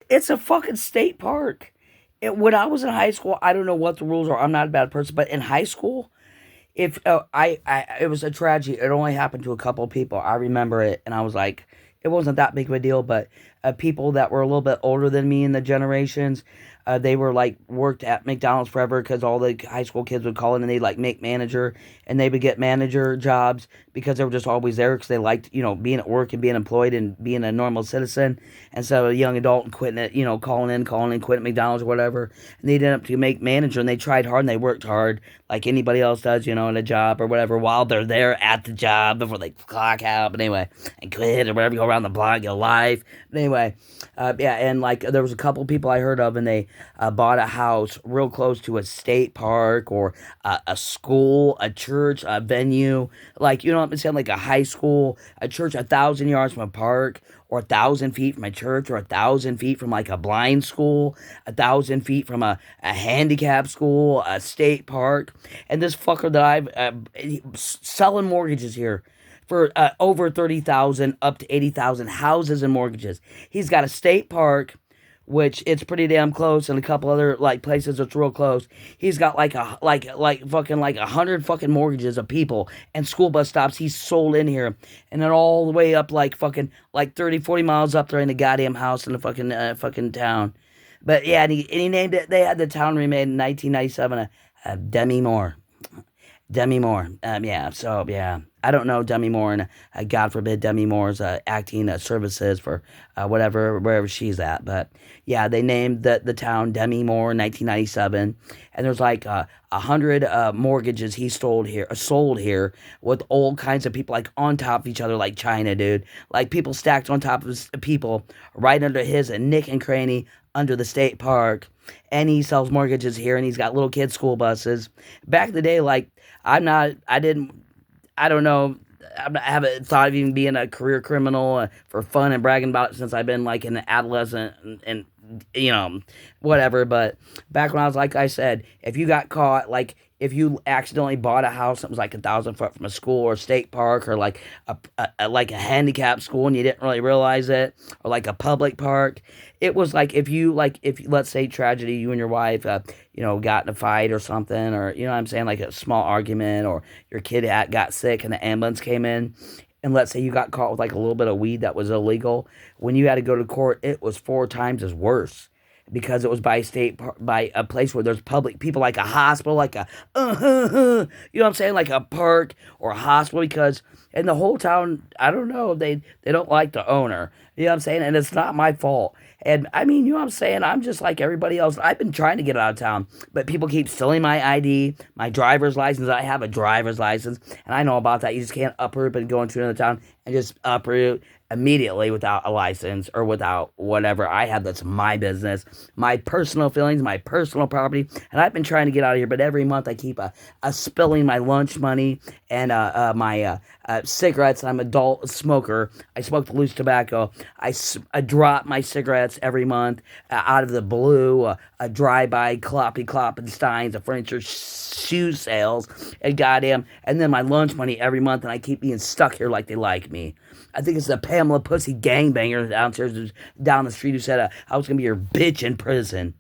It's a fucking state park. When I was in high school, I don't know what the rules are. I'm not a bad person, but in high school, if it was a tragedy. It only happened to a couple of people. I remember it, and I was like, it wasn't that big of a deal. But people that were a little bit older than me in the generations, they were like worked at McDonald's forever because all the high school kids would call in and they'd like make manager, and they would get manager jobs because they were just always there because they liked being at work and being employed and being a normal citizen instead of a young adult and quitting it, calling in, quitting McDonald's or whatever. And they ended up to make manager, and they tried hard and they worked hard like anybody else does, in a job or whatever, while they're there at the job before they clock out. But anyway, and quit or whatever, go around the block, your life. But anyway, yeah, and like there was a couple people I heard of, and they bought a house real close to a state park or a school, a church, a venue, like, what I'm saying, like a high school, a church 1,000 yards from a park, or 1,000 feet from a church, or 1,000 feet from like a blind school, 1,000 feet from a handicap school, a state park. And this fucker that I've selling mortgages here for over 30,000 up to 80,000 houses and mortgages. He's got a state park, which it's pretty damn close, and a couple other like places that's real close. He's got like fucking like 100 fucking mortgages of people and school bus stops he's sold in here, and then all the way up like fucking like 30-40 miles up there in the goddamn house in the fucking town. But yeah, and he named it. They had the town remade in 1997. Demi Moore. Demi Moore. Yeah, so, yeah. I don't know Demi Moore, and God forbid Demi Moore's acting services for wherever she's at. But, yeah, they named the town Demi Moore in 1997. And there's like 100 mortgages he sold here with all kinds of people like on top of each other like China, dude. Like people stacked on top of people right under his nick and cranny under the state park. And he sells mortgages here, and he's got little kids' school buses. Back in the day, like, I don't know, I haven't thought of even being a career criminal for fun and bragging about it since I've been, like, an adolescent and whatever. But back when I was, like I said, if you got caught, like, if you accidentally bought a house that was like 1,000 foot from a school or a state park or like a handicap school and you didn't really realize it, or like a public park, it was like if let's say tragedy, you and your wife got in a fight or something, or what I'm saying, like a small argument, or your kid got sick and the ambulance came in, and let's say you got caught with like a little bit of weed that was illegal, when you had to go to court, it was 4 times as worse because it was by a place where there's public people, like a hospital, like a what I'm saying, like a park or a hospital. Because in the whole town, I don't know, they don't like the owner, what I'm saying, and it's not my fault. And I mean, what I'm saying, I'm just like everybody else. I've been trying to get out of town, but people keep stealing my ID, my driver's license. I have a driver's license, and I know about that. You just can't uproot and go into another town and just uproot immediately without a license or without whatever I have. That's my business, my personal feelings, my personal property. And I've been trying to get out of here, but every month I keep spilling my lunch money and my cigarettes. I'm an adult smoker. I smoke the loose tobacco. I drop my cigarettes every month out of the blue. A drive-by Kloppensteins, a furniture shoe sales, and goddamn, and then my lunch money every month, and I keep being stuck here like they like me. I think it's the Pamela Pussy gangbanger downstairs, down the street, who said I was gonna be your bitch in prison.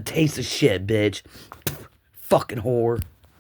Taste of shit, bitch. Fucking whore.